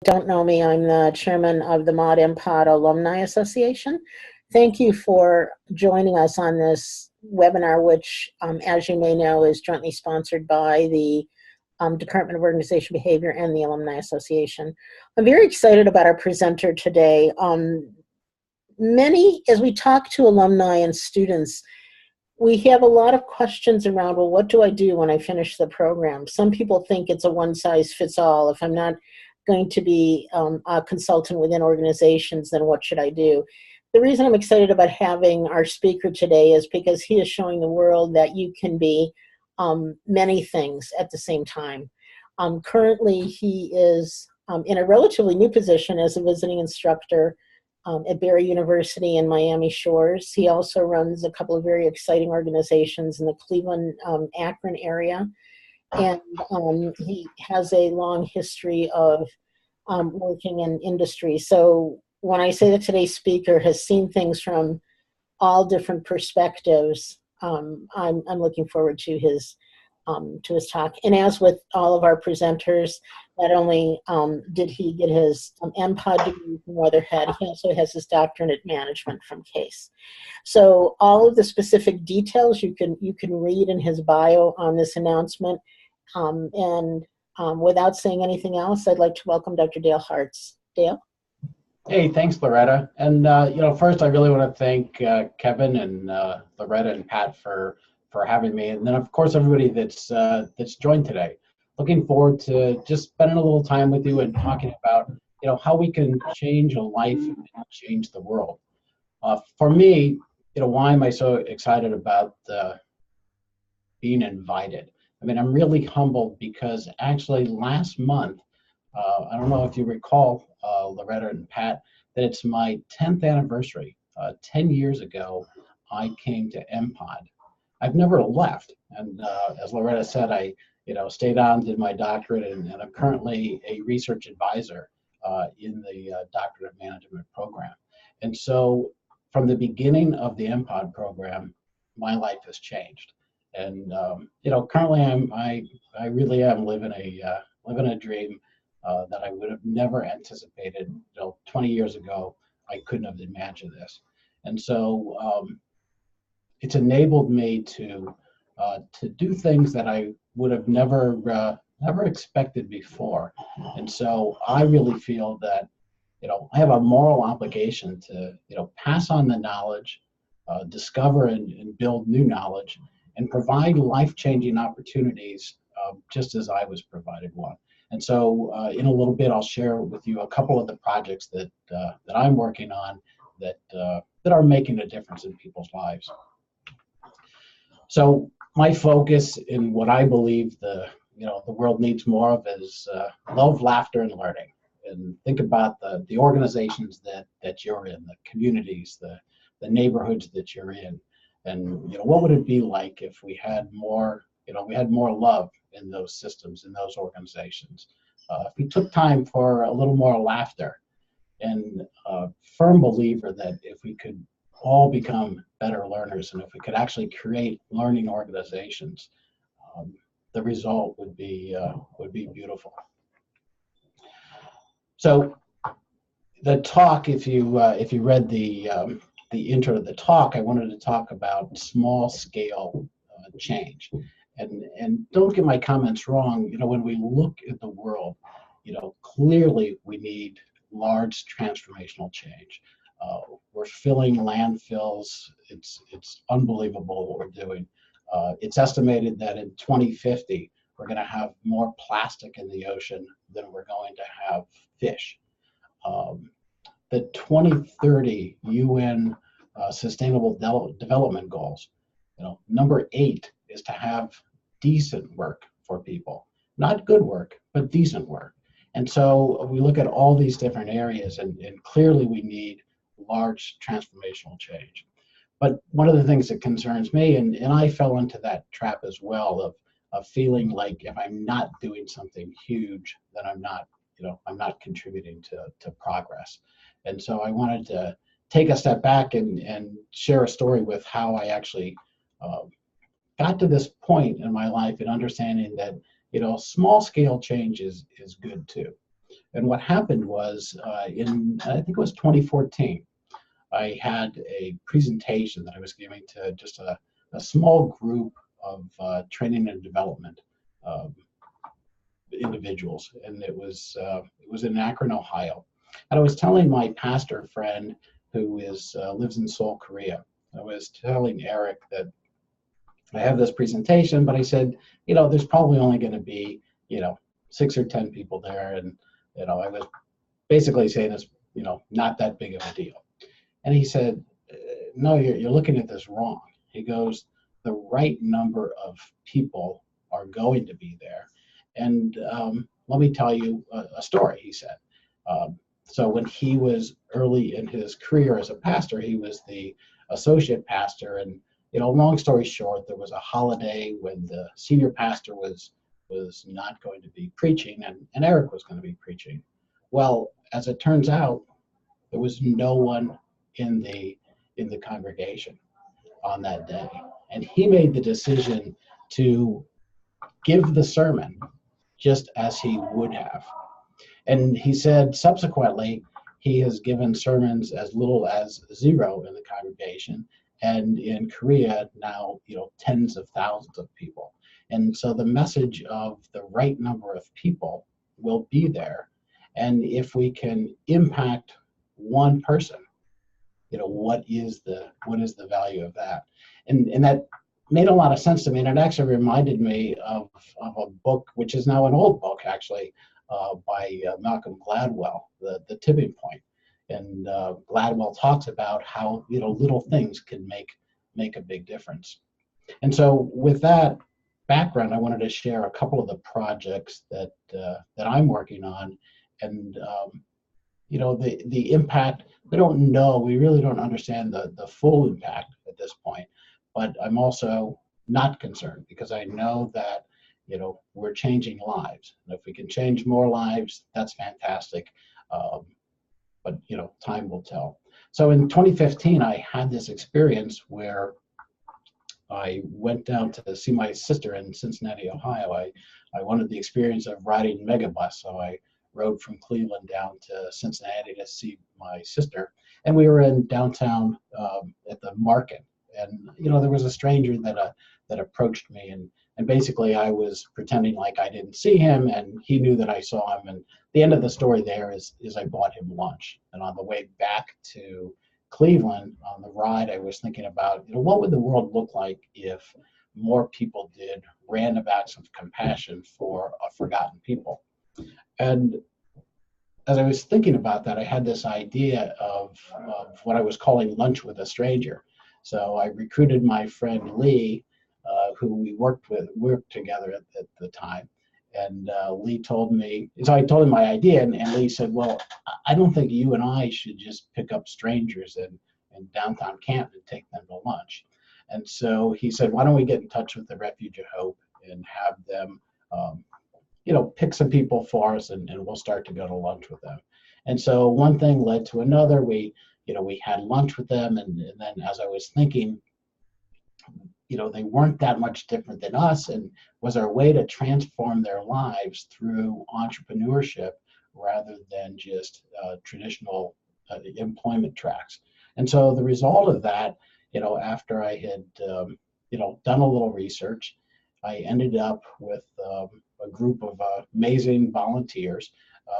don't know me, I'm the chairman of the MPOD Alumni Association. Thank you for joining us on this webinar, which, as you may know, is jointly sponsored by the Department of Organization Behavior and the Alumni Association. I'm very excited about our presenter today. As we talk to alumni and students, we have a lot of questions around, well, what do I do when I finish the program? Some people think it's a one-size-fits-all. If I'm not going to be a consultant within organizations, then what should I do? The reason I'm excited about having our speaker today is because he is showing the world that you can be many things at the same time. Currently, he is in a relatively new position as a visiting instructor at Barry University in Miami Shores. He also runs a couple of very exciting organizations in the Cleveland, Akron area. And he has a long history of working in industry. So when I say that today's speaker has seen things from all different perspectives, I'm looking forward to his talk. And as with all of our presenters, not only did he get his MPOD degree from Weatherhead, he also has his doctorate in management from Case. So all of the specific details you can read in his bio on this announcement. Without saying anything else, I'd like to welcome Dr. Dale Hartz. Dale? Hey, thanks, Loretta. And first, I really want to thank Kevin and Loretta and Pat for having me, and then of course everybody that's joined today. Looking forward to just spending a little time with you and talking about how we can change a life and change the world. For me, why am I so excited about being invited? I mean, I'm really humbled because actually last month, I don't know if you recall, Loretta and Pat, that it's my 10th anniversary. 10 years ago, I came to MPOD. I've never left, and as Loretta said, I stayed on, did my doctorate, and I'm currently a research advisor in the Doctorate of Management program. And so from the beginning of the MPOD program, my life has changed. And currently I really am living a dream that I would have never anticipated. 20 years ago, I couldn't have imagined this. And so it's enabled me to do things that I would have never expected before. And so I really feel that I have a moral obligation to pass on the knowledge, discover and build new knowledge, and provide life-changing opportunities just as I was provided one. And so in a little bit, I'll share with you a couple of the projects that I'm working on that are making a difference in people's lives. So my focus in what I believe the world needs more of is love, laughter, and learning. And think about the organizations that you're in, the communities, the neighborhoods that you're in. And what would it be like if we had more, love in those systems, in those organizations? If we took time for a little more laughter, and a firm believer that if we could all become better learners, and if we could actually create learning organizations, the result would be beautiful. So the talk, if you read the intro to the talk, I wanted to talk about small scale change. And don't get my comments wrong, when we look at the world, clearly we need large transformational change. We're filling landfills. It's unbelievable what we're doing. It's estimated that in 2050, we're going to have more plastic in the ocean than we're going to have fish. The 2030 UN Sustainable Development Goals, number 8 is to have decent work for people. Not good work, but decent work. And so we look at all these different areas, and clearly we need large transformational change. But one of the things that concerns me, and I fell into that trap as well, of feeling like if I'm not doing something huge, then I'm not contributing to progress. And so I wanted to take a step back and share a story with how I actually got to this point in my life and understanding that small scale change is good too. And what happened was in, I think it was 2014, I had a presentation that I was giving to just a small group of training and development individuals, and it was in Akron, Ohio. And I was telling my pastor friend who lives in Seoul, Korea. I was telling Eric that I have this presentation, but I said, there's probably only going to be, 6 or 10 people there, and I was basically saying it's, not that big of a deal. And he said, no, you're looking at this wrong. He goes, the right number of people are going to be there. And let me tell you a story, he said. So when he was early in his career as a pastor, he was the associate pastor. And, long story short, there was a holiday when the senior pastor was not going to be preaching, and Eric was going to be preaching. Well, as it turns out, there was no one in the congregation on that day. And he made the decision to give the sermon just as he would have. And he said subsequently, he has given sermons as little as 0 in the congregation, and in Korea now, tens of thousands of people. And so the message of the right number of people will be there. And if we can impact one person, what is the value of that? And that made a lot of sense to me, and it actually reminded me of a book, which is now an old book actually, by Malcolm Gladwell, the Tipping Point. And Gladwell talks about how little things can make a big difference. And so with that background, I wanted to share a couple of the projects that I'm working on, and the impact. We don't know. We really don't understand the full impact at this point. But I'm also not concerned because I know that we're changing lives. And if we can change more lives, that's fantastic. But time will tell. So in 2015, I had this experience where I went down to see my sister in Cincinnati, Ohio. I wanted the experience of riding megabus, so I rode from Cleveland down to Cincinnati to see my sister, and we were in downtown at the market. And there was a stranger that approached me, and basically I was pretending like I didn't see him, and he knew that I saw him. And the end of the story there is I bought him lunch. And on the way back to Cleveland, on the ride, I was thinking about what would the world look like if more people did random acts of compassion for a forgotten people. And as I was thinking about that, I had this idea of what I was calling lunch with a stranger. So I recruited my friend Lee, who we worked together at the time. And Lee told me, so I told him my idea, and Lee said, well, I don't think you and I should just pick up strangers in downtown Canton and take them to lunch. And so he said, why don't we get in touch with the Refuge of Hope and have them pick some people for us, and we'll start to go to lunch with them. And so one thing led to another. We had lunch with them, and then as I was thinking, they weren't that much different than us, and was there a way to transform their lives through entrepreneurship rather than just traditional employment tracks. And so the result of that, after I had done a little research, I ended up with a group of amazing volunteers.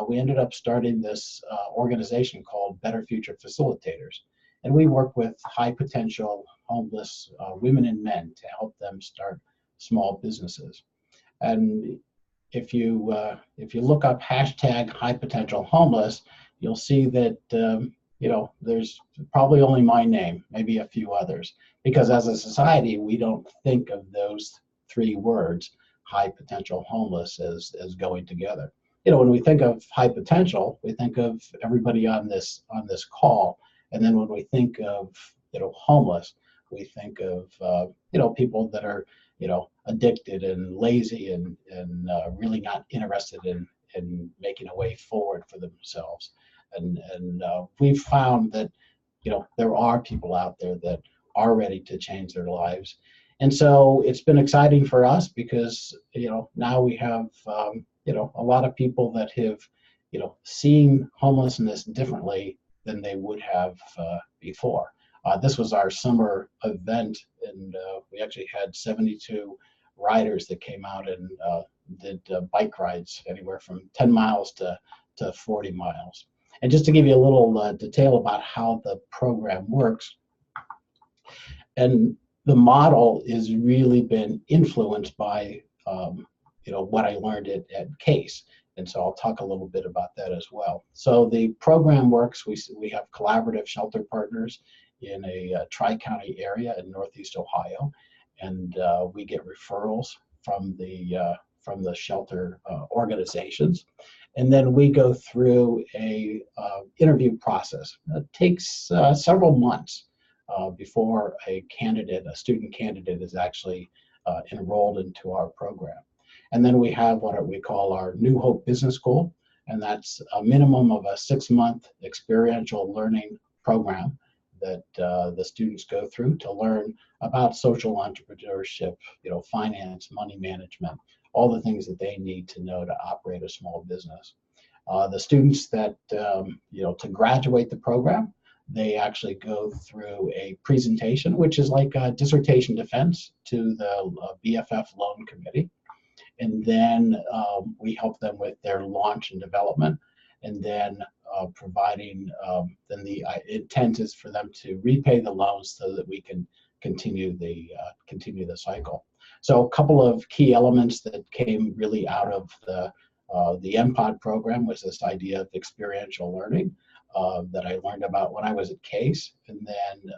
We ended up starting this organization called Better Future Facilitators. And we work with high potential homeless women and men to help them start small businesses. And if you look up hashtag high potential homeless, you'll see that there's probably only my name, maybe a few others, because as a society we don't think of those 3 words, high potential homeless, as going together. When we think of high potential, we think of everybody on this call, and then when we think of homeless, we think of people that are addicted and lazy and really not interested in making a way forward for themselves. And we've found that there are people out there that are ready to change their lives. And so it's been exciting for us because now we have a lot of people that have seeing homelessness differently than they would have before. This was our summer event, and we actually had 72 riders that came out and did bike rides anywhere from 10 miles to 40 miles. And just to give you a little detail about how the program works, and the model has really been influenced by what I learned at CASE. And so I'll talk a little bit about that as well. So the program works, we have collaborative shelter partners in a tri-county area in Northeast Ohio, and we get referrals from the shelter organizations. And then we go through a interview process. It takes several months before a student candidate is actually enrolled into our program. And then we have what we call our New Hope Business School, and that's a minimum of a 6-month experiential learning program that the students go through to learn about social entrepreneurship, finance, money management, all the things that they need to know to operate a small business. The students that, to graduate the program, they actually go through a presentation, which is like a dissertation defense to the BFF loan committee. And then we help them with their launch and development, and then providing, then the intent is for them to repay the loans so that we can continue the cycle. So a couple of key elements that came really out of the MPOD program was this idea of experiential learning that I learned about when I was at CASE. And then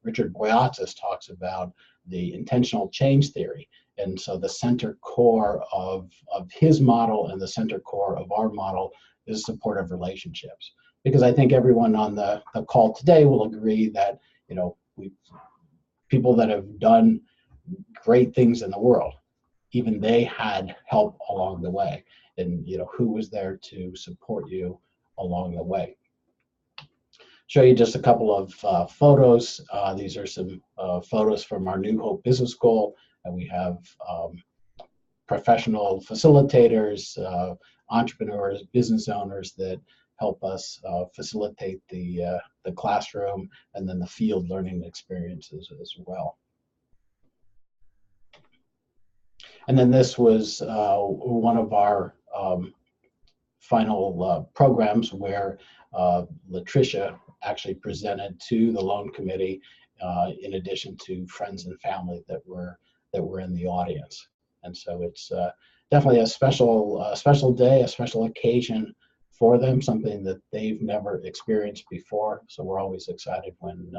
Richard Boyatzis talks about the intentional change theory. And so the center core of his model and the center core of our model is supportive relationships. Because I think everyone on the call today will agree that, people that have done great things in the world, even they had help along the way. And, who was there to support you along the way. Show you just a couple of photos. These are some photos from our New Hope Business School. And we have professional facilitators, entrepreneurs, business owners that help us facilitate the classroom and then the field learning experiences as well. And then this was one of our final programs where Latricia actually presented to the loan committee in addition to friends and family that were in the audience. And so it's definitely a special day, a special occasion for them, something that they've never experienced before. So we're always excited when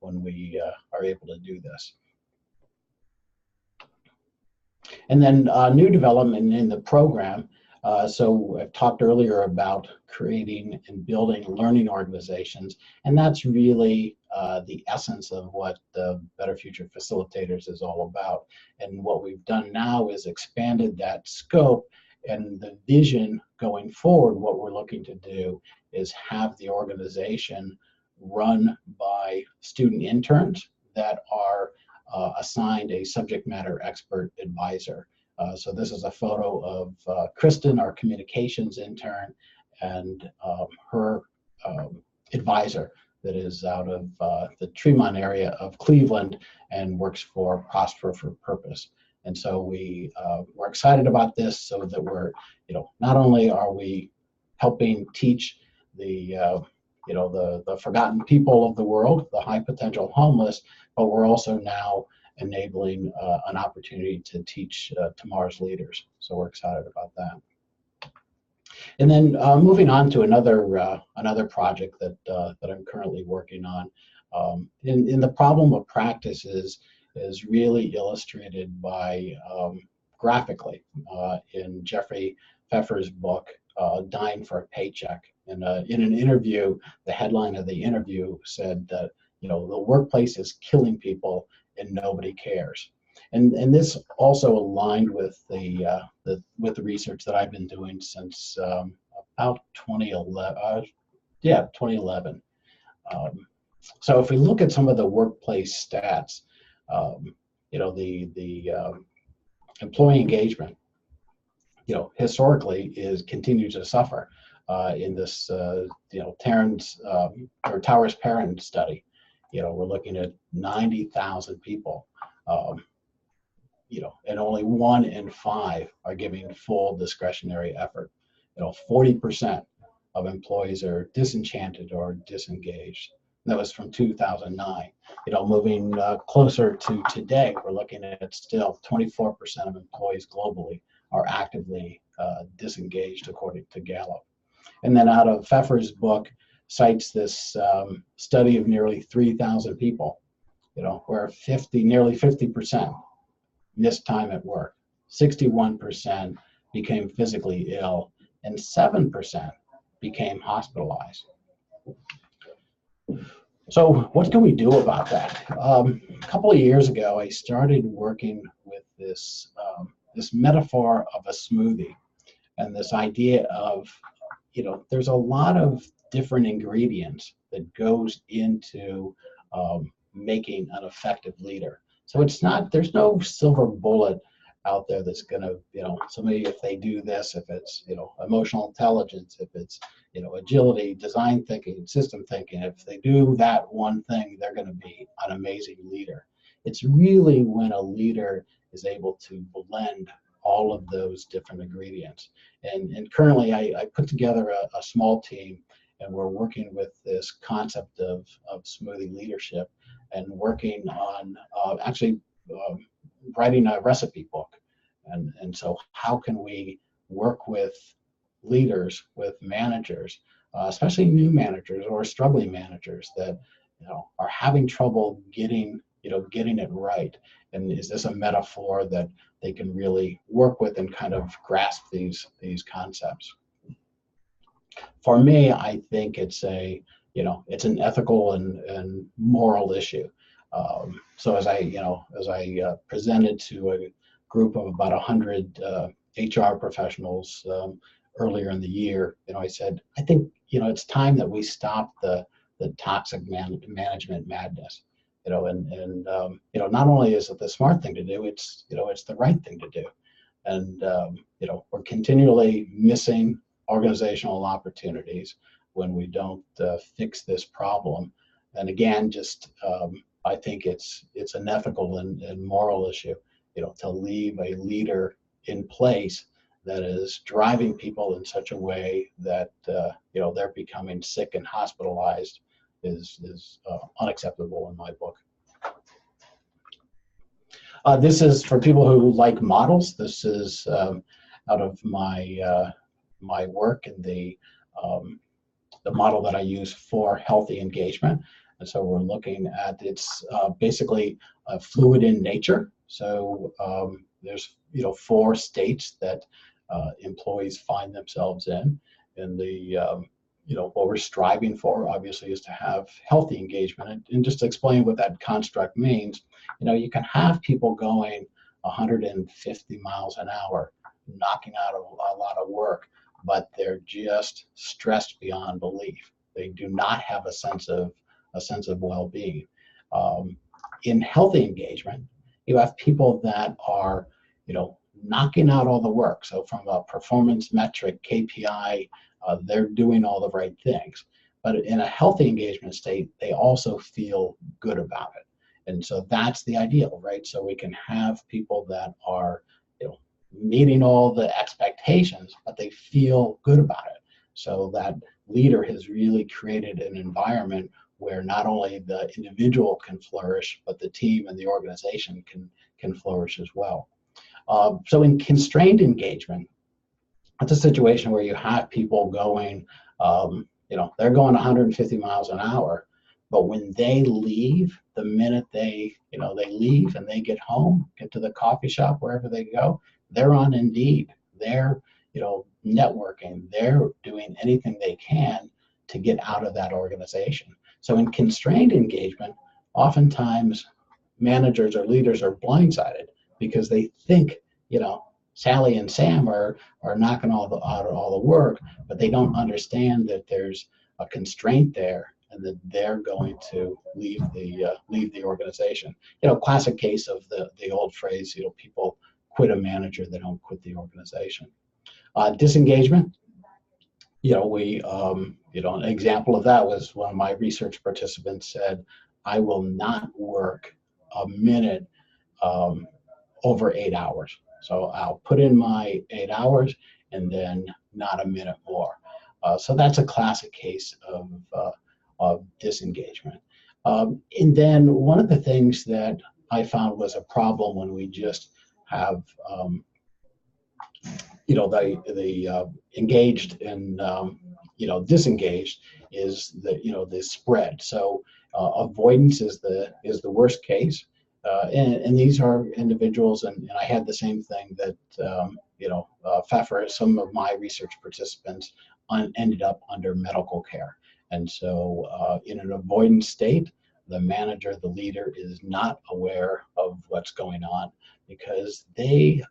we are able to do this. And then new development in the program. So I've talked earlier about creating and building learning organizations, and that's really the essence of what the Better Future Facilitators is all about. And what we've done now is expanded that scope, and the vision going forward, what we're looking to do is have the organization run by student interns that are assigned a subject matter expert advisor. So this is a photo of Kristen, our communications intern, and her advisor that is out of the Tremont area of Cleveland and works for Prosper for Purpose. And so we're excited about this, so that we're, not only are we helping teach the forgotten people of the world, the high potential homeless, but we're also now enabling an opportunity to teach tomorrow's leaders. So we're excited about that. And then moving on to another project that I'm currently working on. In the problem of practice is really illustrated by graphically in Jeffrey Pfeffer's book, Dying for a Paycheck. And in an interview, the headline of the interview said that the workplace is killing people and nobody cares. And this also aligned with the research that I've been doing since about 2011. 2011. So if we look at some of the workplace stats, the employee engagement, historically continues to suffer. in this, Towers Parent study. We're looking at 90,000 people, and only 1 in 5 are giving full discretionary effort. 40% of employees are disenchanted or disengaged. That was from 2009. Moving closer to today, we're looking at still 24% of employees globally are actively disengaged, according to Gallup. And then out of Pfeffer's book, cites this study of nearly 3,000 people, where nearly 50% missed time at work, 61% became physically ill, and 7% became hospitalized. So what can we do about that? A couple of years ago, I started working with this metaphor of a smoothie, and this idea of, there's a lot of different ingredients that goes into making an effective leader. So there's no silver bullet out there that's going to, somebody, if they do this, if it's, emotional intelligence, if it's, agility, design thinking, system thinking, if they do that one thing, they're going to be an amazing leader. It's really when a leader is able to blend all of those different ingredients. And currently I put together a small team, and we're working with this concept of smoothie leadership, and working on writing a recipe book. And so how can we work with leaders, with managers, especially new managers or struggling managers that are having trouble getting it right? And is this a metaphor that they can really work with and kind of grasp these concepts? For me, I think it's it's an ethical and moral issue. So as I presented to a group of about 100 HR professionals earlier in the year, I said, I think it's time that we stop the toxic management madness. Not only is it the smart thing to do, it's the right thing to do. And we're continually missing organizational opportunities when we don't fix this problem. And again, just I think it's an ethical and moral issue, to leave a leader in place that is driving people in such a way that they're becoming sick and hospitalized is unacceptable in my book. This is for people who like models. This is out of my my work and the model that I use for healthy engagement. And so we're looking at, it's basically fluid in nature. So there's 4 states that employees find themselves in. And what we're striving for, obviously, is to have healthy engagement. And just to explain what that construct means, you can have people going 150 miles an hour, knocking out a lot of work, but they're just stressed beyond belief. They do not have a sense of well-being. In healthy engagement, you have people that are, knocking out all the work. So from a performance metric, KPI, they're doing all the right things. But in a healthy engagement state, they also feel good about it. And so that's the ideal, right? So we can have people that are, meeting all the expectations, but they feel good about it. So that leader has really created an environment where not only the individual can flourish, but the team and the organization can flourish as well. So in constrained engagement, it's a situation where you have people going, they're going 150 miles an hour, but when they leave, the minute they leave and they get home, get to the coffee shop, wherever they go, they're on Indeed. They're, networking. They're doing anything they can to get out of that organization. So in constrained engagement, oftentimes managers or leaders are blindsided because they think, Sally and Sam are knocking out all the work, but they don't understand that there's a constraint there and that they're going to leave the organization. Classic case of the old phrase, people quit a manager, they don't quit the organization. Disengagement. An example of that was one of my research participants said, I will not work a minute um, over 8 hours. So I'll put in my 8 hours and then not a minute more. So that's a classic case of disengagement. And then one of the things that I found was a problem when we just have the engaged and disengaged is the spread. So avoidance is the worst case, and these are individuals, and I had the same thing that for some of my research participants ended up under medical care, and so in an avoidance state, the manager, the leader, is not aware of what's going on because the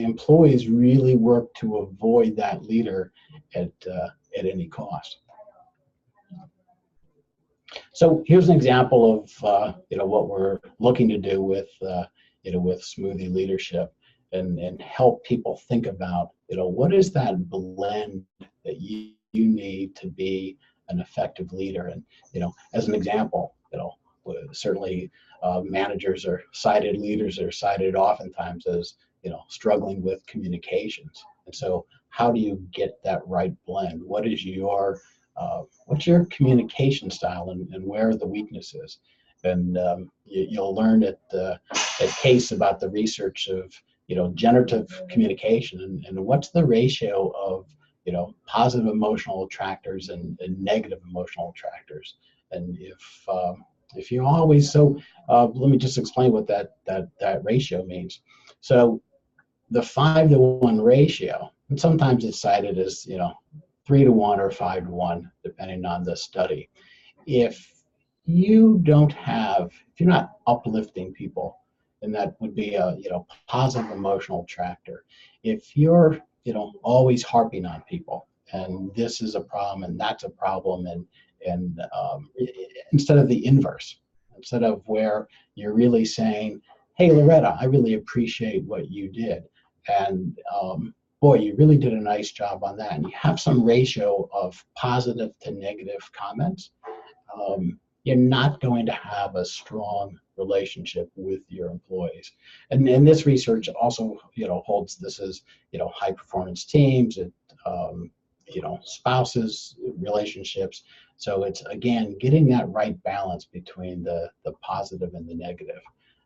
employees really work to avoid that leader at any cost. So here's an example of what we're looking to do with Smoothie Leadership, and help people think about what is that blend that you need to be an effective leader. And as an example, certainly managers are cited, leaders are cited oftentimes as struggling with communications. And so how do you get that right blend? What's your communication style, and where are the weaknesses? And you'll learn at CASE about the research of generative communication, and what's the ratio of positive emotional attractors and negative emotional attractors. And if you always let me just explain what that ratio means. So the 5-to-1 ratio, and sometimes it's cited as 3-to-1 or 5-to-1, depending on the study. If you're not uplifting people, and that would be a positive emotional attractor. If you're always harping on people, and this is a problem and that's a problem, and instead of the inverse, instead of where you're really saying, hey Loretta, I really appreciate what you did, and boy, you really did a nice job on that, and you have some ratio of positive to negative comments, you're not going to have a strong relationship with your employees. And this research also holds this as high performance teams, and spouses, relationships. So it's, again, getting that right balance between the positive and the negative.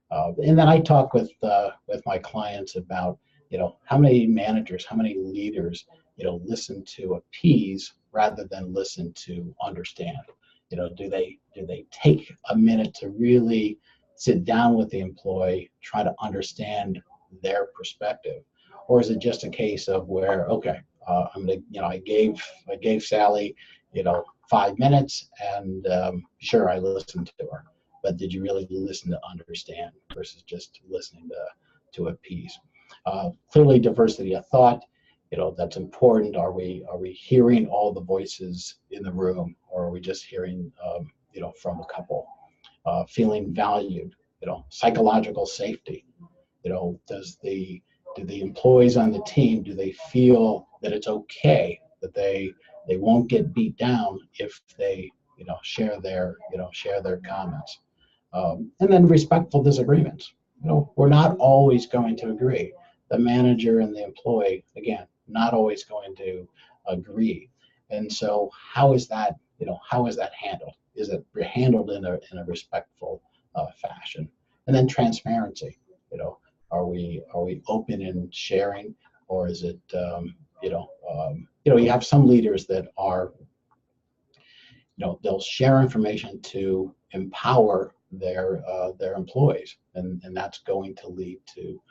And then I talk with my clients about how many managers, how many leaders listen to appease rather than listen to understand. Do they take a minute to really sit down with the employee, try to understand their perspective, or is it just a case of where, okay, I gave Sally 5 minutes, and sure, I listened to her, but did you really listen to understand versus just listening to appease? Clearly, diversity of thought, that's important. Are we hearing all the voices in the room, or are we just hearing from a couple? Feeling valued, psychological safety. Do the employees on the team, do they feel that it's okay, that they won't get beat down if they share their comments? And then respectful disagreements. We're not always going to agree. The manager and the employee, again, not always going to agree. And so how is that handled? Is it handled in a respectful fashion? And then transparency. Are we open in sharing, or is it you have some leaders that are they'll share information to empower their employees, and that's going to lead to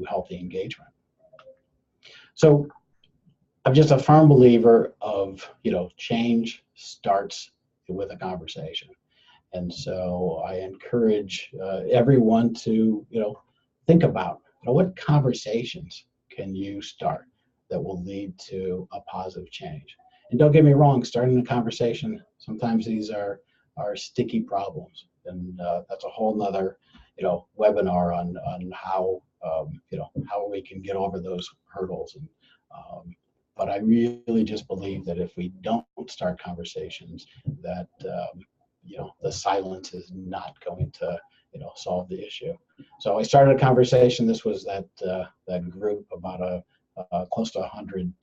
healthy engagement. So I'm just a firm believer of change starts with a conversation, and so I encourage everyone to think about what conversations can you start that will lead to a positive change. And don't get me wrong, starting a conversation, sometimes these are sticky problems, and that's a whole nother webinar on how how we can get over those hurdles, and But I really just believe that if we don't start conversations, that the silence is not going to solve the issue. So I started a conversation. This was that group, about close to 100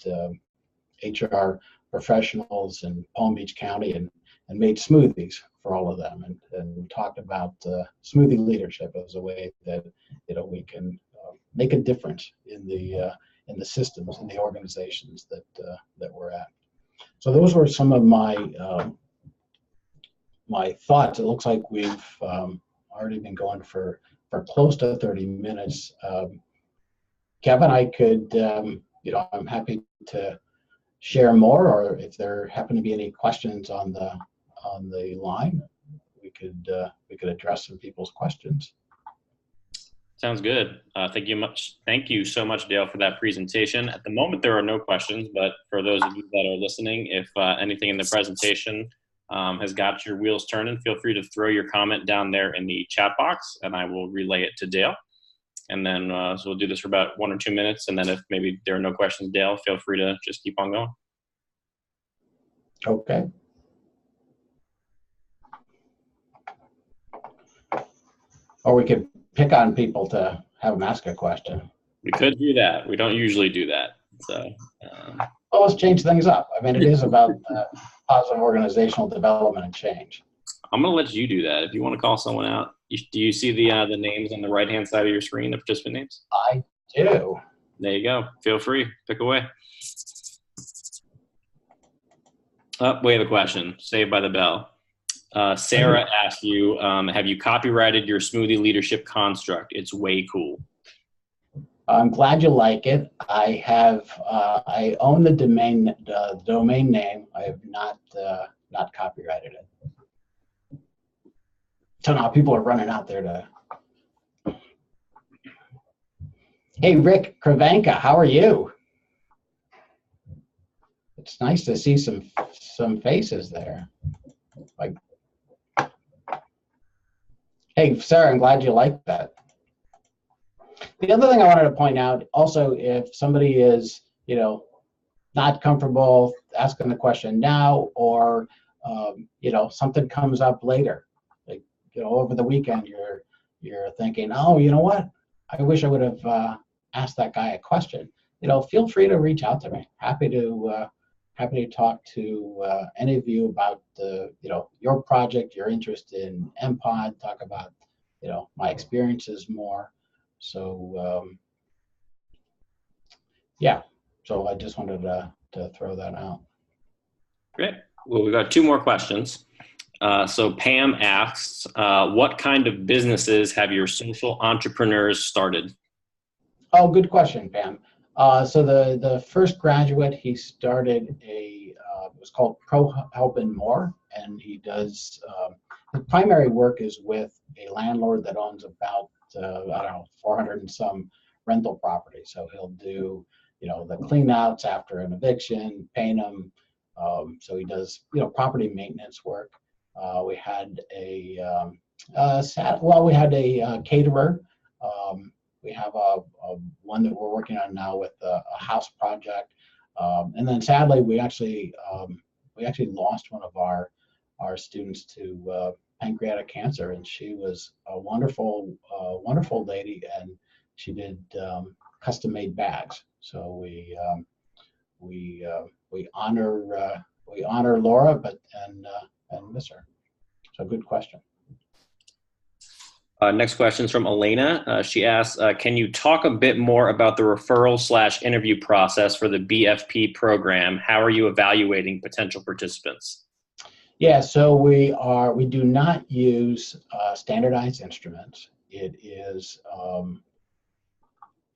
HR professionals in Palm Beach County, and made smoothies for all of them, and talked about smoothie leadership as a way that we can make a difference in the systems and the organizations that we're at. So those were some of my my thoughts. It looks like we've already been going for close to 30 minutes. Kevin, I could, I'm happy to share more, or if there happen to be any questions on the line, we could address some people's questions. Sounds good. Thank you so much, Dale, for that presentation. At the moment, there are no questions, but for those of you that are listening, if anything in the presentation has got your wheels turning, feel free to throw your comment down there in the chat box, and I will relay it to Dale. And then so we'll do this for about 1 or 2 minutes, and then if maybe there are no questions, Dale, feel free to just keep on going. Okay. Or we could pick on people to have them ask a question. We could do that. We don't usually do that. So, well, let's change things up. I mean, it is about positive organizational development and change. I'm going to let you do that. If you want to call someone out, do you see the names on the right-hand side of your screen, the participant names? I do. There you go. Feel free. Pick away. Oh, we have a question. Saved by the bell. Sarah asked you, have you copyrighted your smoothie leadership construct? It's way cool. I'm glad you like it. I have, I own the domain name. I have not copyrighted it. So now people are running out there to. Hey, Rick Kravanka, how are you? It's nice to see some faces there. Like, hey, Sarah, I'm glad you like that. The other thing I wanted to point out, also, if somebody is, not comfortable asking the question now, or something comes up later, like over the weekend, you're thinking, oh, you know what? I wish I would have asked that guy a question. Feel free to reach out to me. Happy to talk to any of you about your project, your interest in MPOD. Talk about my experiences more. So yeah. So I just wanted to throw that out. Great. Well, we've got 2 more questions. So Pam asks, what kind of businesses have your social entrepreneurs started? Oh, good question, Pam. So the first graduate, he started it was called Pro Help and More, and he does, his primary work is with a landlord that owns about, 400 and some rental properties. So he'll do, the clean outs after an eviction, paint them. So he does, property maintenance work. We had a caterer. We have one that we're working on now with a house project, and then sadly we actually lost one of our students to pancreatic cancer, and she was a wonderful lady, and she did custom made bags. So we honor Laura, and miss her. So good question. Next question is from Elena. She asks, can you talk a bit more about the referral/interview process for the BFP program? How are you evaluating potential participants? Yeah, so we do not use standardized instruments. It is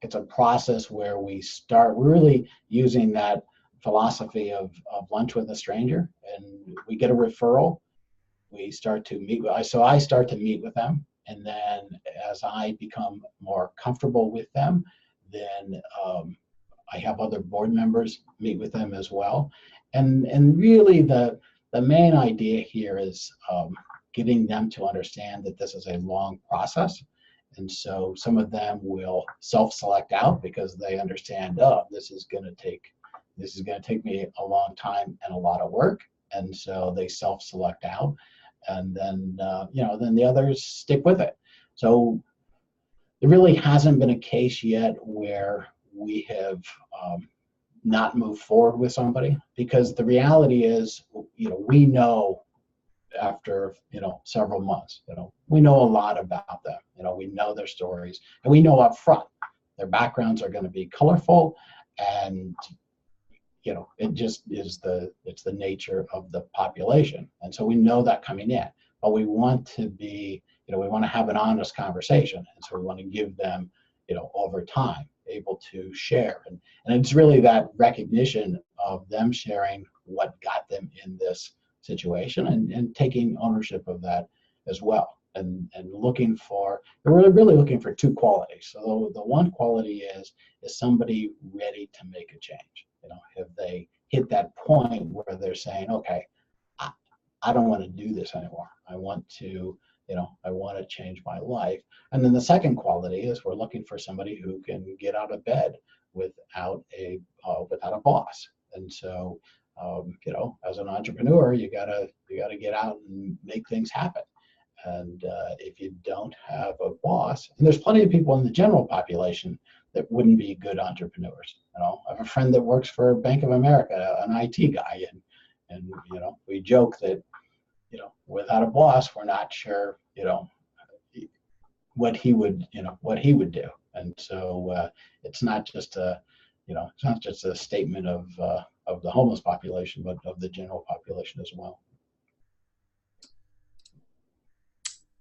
it's a process where we're really using that philosophy of lunch with a stranger, and we get a referral. We start to meet. So I start to meet with them. And then as I become more comfortable with them, then I have other board members meet with them as well. And really the main idea here is getting them to understand that this is a long process, And so some of them will self-select out because they understand, oh, this is going to take me a long time and a lot of work. And so they self-select out, and then then the others stick with it. So there really hasn't been a case yet where we have not moved forward with somebody, because the reality is, we know after several months, we know a lot about them. We know their stories, and we know up front their backgrounds are going to be colorful, and it just is it's the nature of the population. And so we know that coming in, but we want to be, we want to have an honest conversation. And so we want to give them, over time, able to share. And it's really that recognition of them sharing what got them in this situation, and taking ownership of that as well. And we're really looking for two qualities. So the one quality is somebody ready to make a change. If they hit that point where they're saying, okay, I don't want to do this anymore. I want to change my life. And then the second quality is we're looking for somebody who can get out of bed without a boss. And so, as an entrepreneur, you gotta get out and make things happen. And if you don't have a boss, and there's plenty of people in the general population that wouldn't be good entrepreneurs. I have a friend that works for Bank of America, an IT guy, and we joke that without a boss, we're not sure what he would do. And so it's not just a statement of the homeless population, but of the general population as well.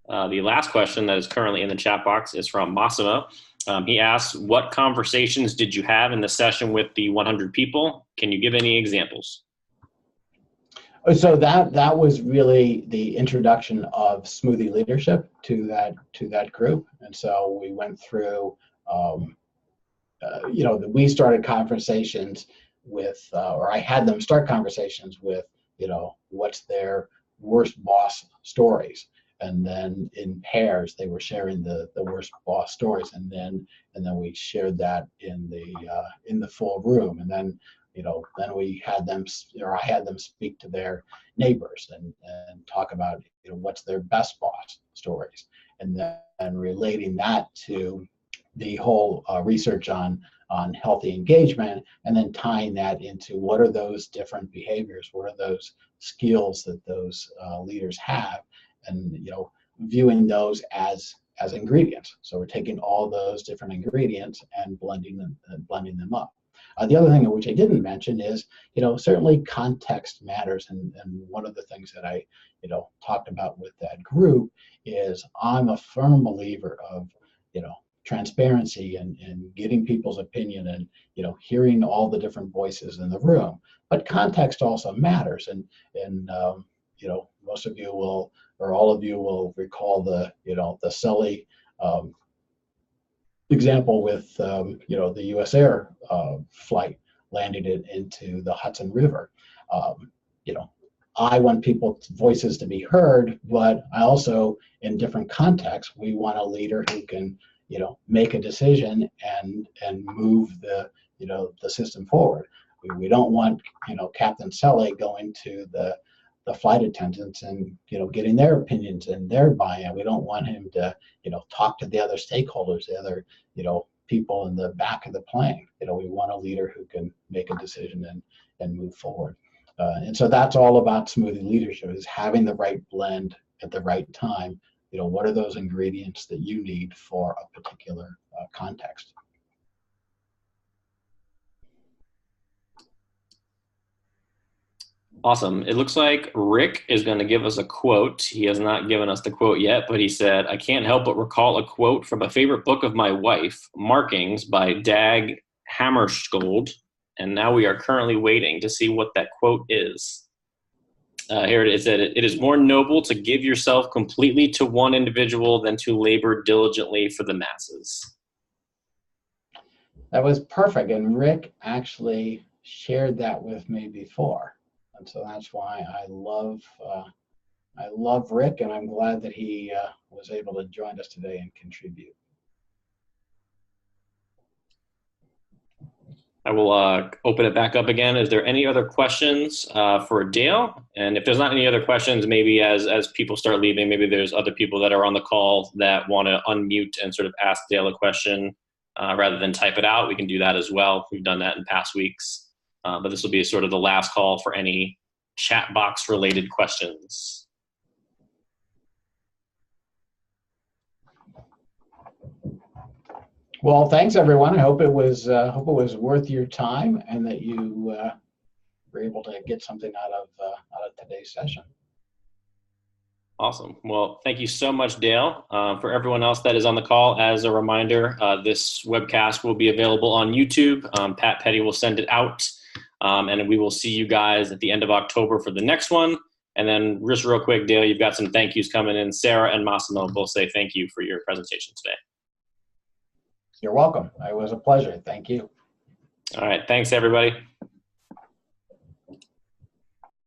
The last question that is currently in the chat box is from Massimo. He asks, what conversations did you have in the session with the 100 people? Can you give any examples? So that was really the introduction of Smoothie leadership to that group. And so we went through, we started conversations with, or I had them start conversations with, what's their worst boss stories. And then in pairs, they were sharing the worst boss stories, and then we shared that in the full room. And then then we had them, or I had them speak to their neighbors and talk about what's their best boss stories, and then relating that to the whole research on healthy engagement, and then tying that into what are those different behaviors, what are those skills that those leaders have, and viewing those as ingredients. So we're taking all those different ingredients and blending them up. The other thing which I didn't mention is, certainly context matters. And one of the things that I, talked about with that group is I'm a firm believer of, transparency and getting people's opinion, and, hearing all the different voices in the room. But context also matters. And most of you will, or all of you will recall the Sully example with the U.S. Air flight landing it into the Hudson River. I want people's voices to be heard, but I also, in different contexts, we want a leader who can make a decision and move the system forward. We don't want Captain Sully going to the flight attendants and getting their opinions and their buy-in. We don't want him to talk to the other stakeholders, the other people in the back of the plane. We want a leader who can make a decision and move forward. And so that's all about Smoothie leadership, is having the right blend at the right time. What are those ingredients that you need for a particular context? Awesome. It looks like Rick is going to give us a quote. He has not given us the quote yet, but he said, I can't help but recall a quote from a favorite book of my wife, Markings by Dag Hammarskjöld. And now we are currently waiting to see what that quote is. Here it is. It is more noble to give yourself completely to one individual than to labor diligently for the masses. That was perfect. And Rick actually shared that with me before. And so that's why I love Rick, and I'm glad that he was able to join us today and contribute. I will open it back up again. Is there any other questions for Dale? And if there's not any other questions, maybe as people start leaving, maybe there's other people that are on the call that want to unmute and sort of ask Dale a question rather than type it out. We can do that as well. We've done that in past weeks. But this will be sort of the last call for any chat box related questions. Well, thanks everyone. I hope it was worth your time and that you were able to get something out of today's session. Awesome. Well, thank you so much, Dale. For everyone else that is on the call, as a reminder, this webcast will be available on YouTube. Pat Petty will send it out, and we will see you guys at the end of October for the next one. And then just real quick, Dale, you've got some thank yous coming in. Sarah and Massimo both say thank you for your presentation today. You're welcome. It was a pleasure. Thank you. All right. Thanks, everybody.